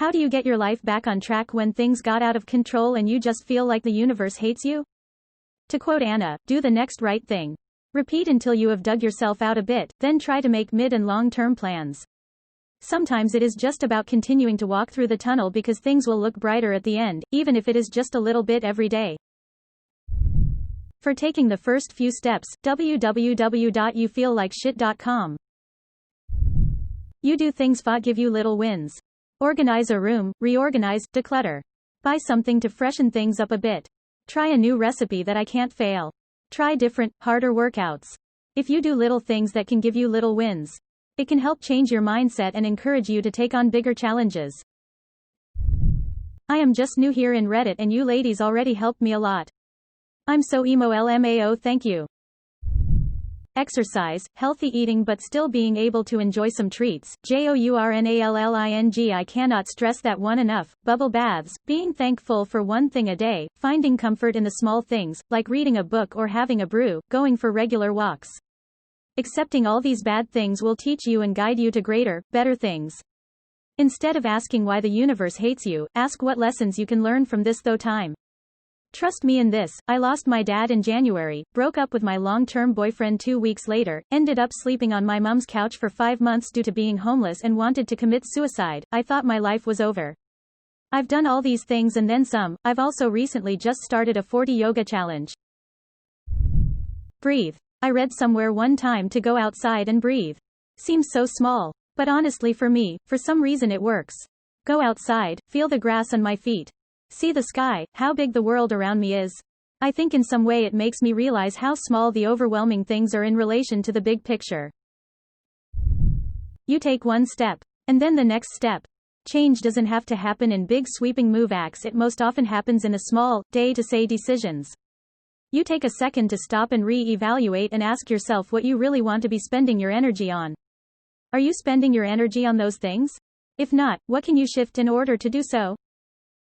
How do you get your life back on track when things got out of control and you just feel like the universe hates you? To quote Anna, do the next right thing. Repeat until you have dug yourself out a bit, then try to make mid and long-term plans. Sometimes it is just about continuing to walk through the tunnel because things will look brighter at the end, even if it is just a little bit every day. For taking the first few steps, www.youfeellikeshit.com. You do things that give you little wins. Organize a room, reorganize, declutter. Buy something to freshen things up a bit. Try a new recipe that I can't fail. Try different, harder workouts. If you do little things that can give you little wins, it can help change your mindset and encourage you to take on bigger challenges. I am just new here in Reddit and you ladies already helped me a lot. I'm so emo LMAO, thank you. Exercise, healthy eating but still being able to enjoy some treats, JOURNALLING. I cannot stress that one enough. Bubble baths, being thankful for one thing a day, finding comfort in the small things, like reading a book or having a brew, going for regular walks. Accepting all these bad things will teach you and guide you to greater, better things. Instead of asking why the universe hates you, ask what lessons you can learn from this time. Trust me in this, I lost my dad in January, broke up with my long-term boyfriend 2 weeks later, ended up sleeping on my mom's couch for 5 months due to being homeless and wanted to commit suicide. I thought my life was over. I've done all these things and then some. I've also recently just started a 40 yoga challenge. Breathe. I read somewhere one time to go outside and breathe. Seems so small. But honestly for me, for some reason it works. Go outside, feel the grass on my feet. See the sky, how big the world around me is. I think in some way it makes me realize how small the overwhelming things are in relation to the big picture. You take one step. And then the next step. Change doesn't have to happen in big sweeping move acts, it most often happens in the small, day-to-day decisions. You take a second to stop and re-evaluate and ask yourself what you really want to be spending your energy on. Are you spending your energy on those things? If not, what can you shift in order to do so?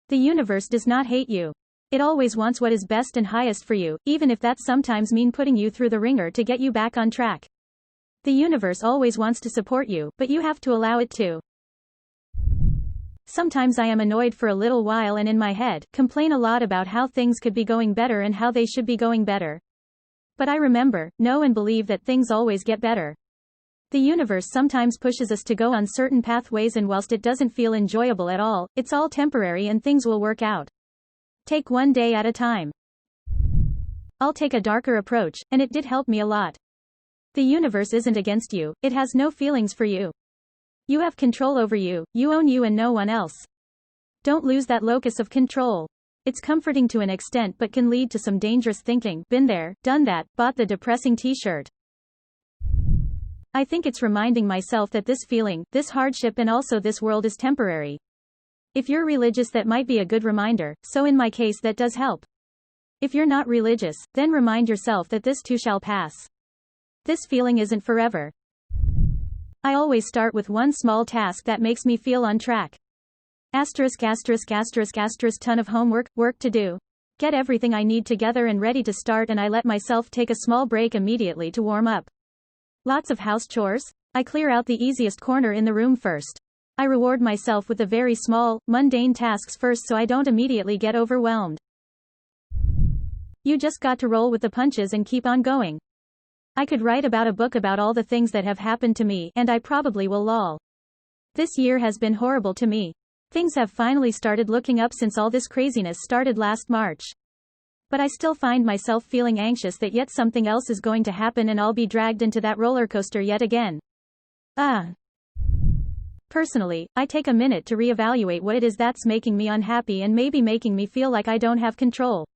The universe does not hate you. It always wants what is best and highest for you, even if that sometimes means putting you through the ringer to get you back on track. The universe always wants to support you, but you have to allow it to. Sometimes I am annoyed for a little while and in my head, complain a lot about how things could be going better and how they should be going better. But I remember, know and believe that things always get better. The universe sometimes pushes us to go on certain pathways and whilst it doesn't feel enjoyable at all, it's all temporary and things will work out. Take one day at a time. I'll take a darker approach, and it did help me a lot. The universe isn't against you, it has no feelings for you. You have control over you, you own you and no one else. Don't lose that locus of control. It's comforting to an extent but can lead to some dangerous thinking. Been there, done that, bought the depressing t-shirt. I think it's reminding myself that this feeling, this hardship and also this world is temporary. If you're religious that might be a good reminder, so in my case that does help. If you're not religious, then remind yourself that this too shall pass. This feeling isn't forever. I always start with one small task that makes me feel on track. Ton of homework, work to do. Get everything I need together and ready to start and I let myself take a small break immediately to warm up. Lots of house chores? I clear out the easiest corner in the room first. I reward myself with the very small, mundane tasks first so I don't immediately get overwhelmed. You just got to roll with the punches and keep on going. I could write about a book about all the things that have happened to me, and I probably will lol. This year has been horrible to me. Things have finally started looking up since all this craziness started last March. But I still find myself feeling anxious that yet something else is going to happen and I'll be dragged into that roller coaster yet again. Personally, I take a minute to reevaluate what it is that's making me unhappy and maybe making me feel like I don't have control.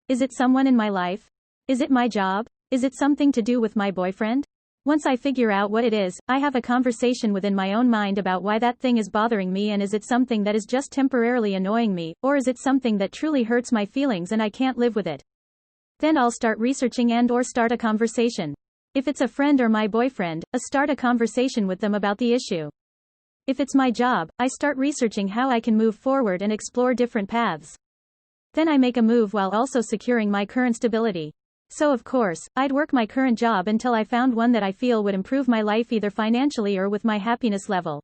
Is it someone in my life? Is it my job? Is it something to do with my boyfriend? Once I figure out what it is, I have a conversation within my own mind about why that thing is bothering me and is it something that is just temporarily annoying me, or is it something that truly hurts my feelings and I can't live with it? Then I'll start researching and/or start a conversation. If it's a friend or my boyfriend, start a conversation with them about the issue. If it's my job, I start researching how I can move forward and explore different paths. Then I make a move while also securing my current stability. So of course, I'd work my current job until I found one that I feel would improve my life either financially or with my happiness level.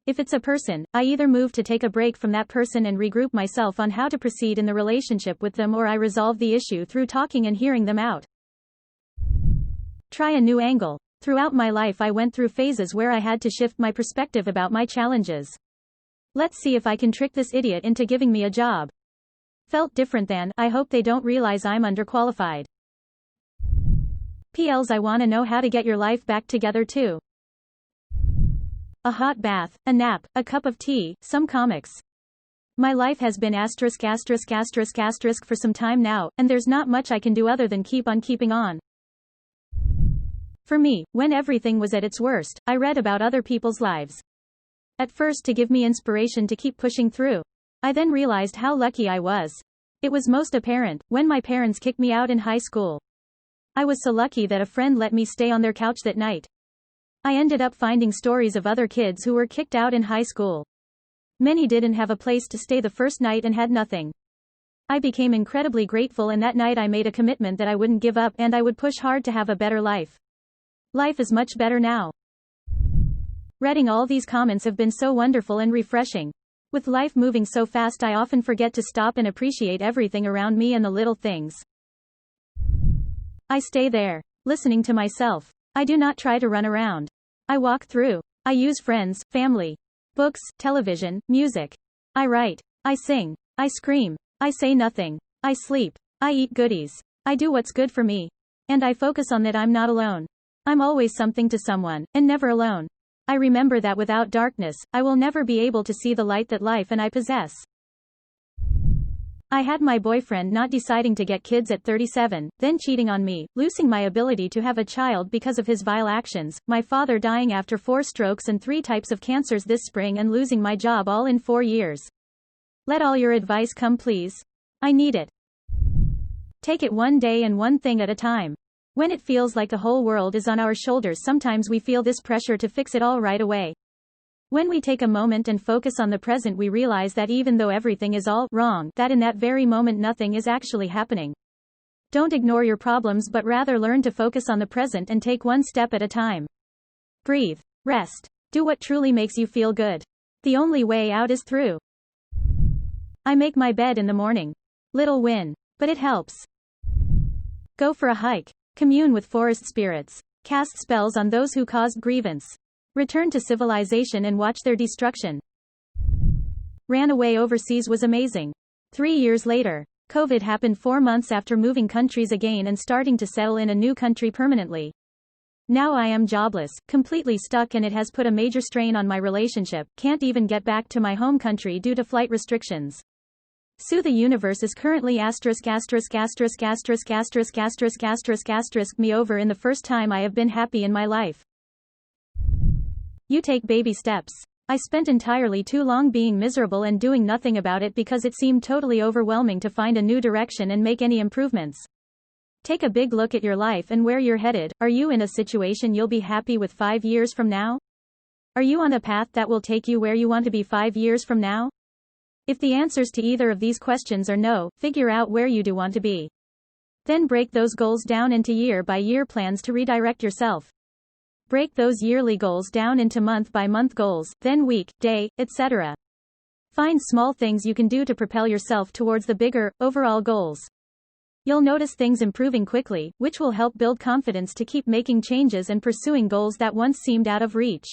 If it's a person, I either move to take a break from that person and regroup myself on how to proceed in the relationship with them, or I resolve the issue through talking and hearing them out. Try a new angle. Throughout my life I went through phases where I had to shift my perspective about my challenges. Let's see if I can trick this idiot into giving me a job. Felt different than, I hope they don't realize I'm underqualified. PLs, I wanna know how to get your life back together too. A hot bath, a nap, a cup of tea, some comics. My life has been for some time now, and there's not much I can do other than keep on keeping on. For me, when everything was at its worst, I read about other people's lives. At first to give me inspiration to keep pushing through. I then realized how lucky I was. It was most apparent when my parents kicked me out in high school. I was so lucky that a friend let me stay on their couch that night. I ended up finding stories of other kids who were kicked out in high school. Many didn't have a place to stay the first night and had nothing. I became incredibly grateful, and that night I made a commitment that I wouldn't give up and I would push hard to have a better life. Life is much better now. Reading all these comments have been so wonderful and refreshing. With life moving so fast, I often forget to stop and appreciate everything around me and the little things. I stay there, listening to myself. I do not try to run around. I walk through. I use friends, family, books, television, music. I write. I sing. I scream. I say nothing. I sleep. I eat goodies. I do what's good for me. And I focus on that I'm not alone. I'm always something to someone, and never alone. I remember that without darkness, I will never be able to see the light that life and I possess. I had my boyfriend not deciding to get kids at 37, then cheating on me, losing my ability to have a child because of his vile actions, my father dying after 4 strokes and 3 types of cancers this spring, and losing my job all in 4 years. Let all your advice come, please. I need it. Take it one day and one thing at a time. When it feels like the whole world is on our shoulders, sometimes we feel this pressure to fix it all right away. When we take a moment and focus on the present, we realize that even though everything is all wrong, that in that very moment nothing is actually happening. Don't ignore your problems, but rather learn to focus on the present and take one step at a time. Breathe. Rest. Do what truly makes you feel good. The only way out is through. I make my bed in the morning. Little win. But it helps. Go for a hike. Commune with forest spirits. Cast spells on those who caused grievance. Return to civilization and watch their destruction. Ran away overseas, was amazing. 3 years later. COVID happened 4 months after moving countries again and starting to settle in a new country permanently. Now I am jobless, completely stuck, and it has put a major strain on my relationship. Can't even get back to my home country due to flight restrictions. The universe is currently me over in the first time I have been happy in my life. You take baby steps. I spent entirely too long being miserable and doing nothing about it because it seemed totally overwhelming to find a new direction and make any improvements. Take a big look at your life and where you're headed. Are you in a situation you'll be happy with 5 years from now? Are you on a path that will take you where you want to be 5 years from now? If the answers to either of these questions are no, figure out where you do want to be. Then break those goals down into year-by-year plans to redirect yourself. Break those yearly goals down into month-by-month goals, then week, day, etc. Find small things you can do to propel yourself towards the bigger, overall goals. You'll notice things improving quickly, which will help build confidence to keep making changes and pursuing goals that once seemed out of reach.